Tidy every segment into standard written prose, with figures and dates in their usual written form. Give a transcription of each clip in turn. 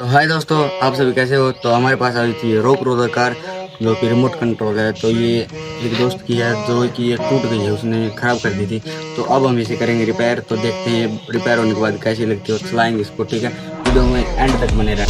तो हाय दोस्तों, आप सभी कैसे हो। तो हमारे पास आई थी रोप रोलर कार जो कि रिमोट कंट्रोल है। तो ये एक दोस्त की है जो कि ये टूट गई है, उसने ख़राब कर दी थी। तो अब हम इसे करेंगे रिपेयर। तो देखते हैं रिपेयर होने के बाद कैसी लगती है और चलाएंगे इसको। ठीक है, वीडियो में एंड तक बने रहें।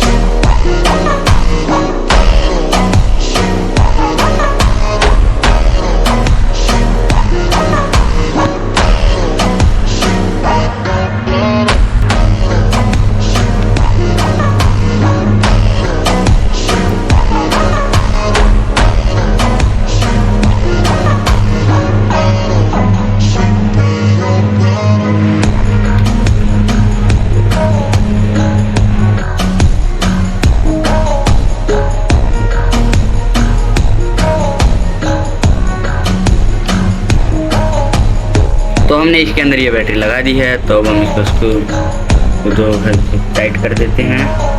तो हमने इसके अंदर ये बैटरी लगा दी है। तो अब हम इसको जो है टाइट कर देते हैं।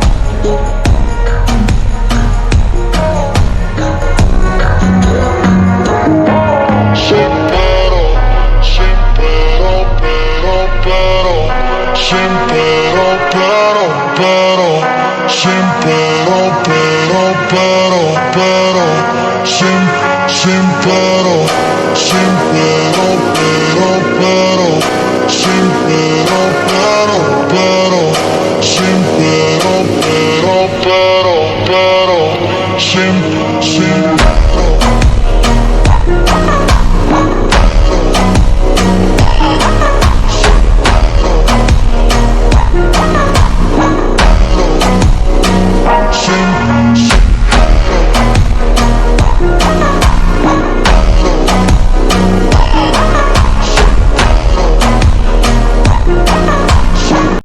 Sin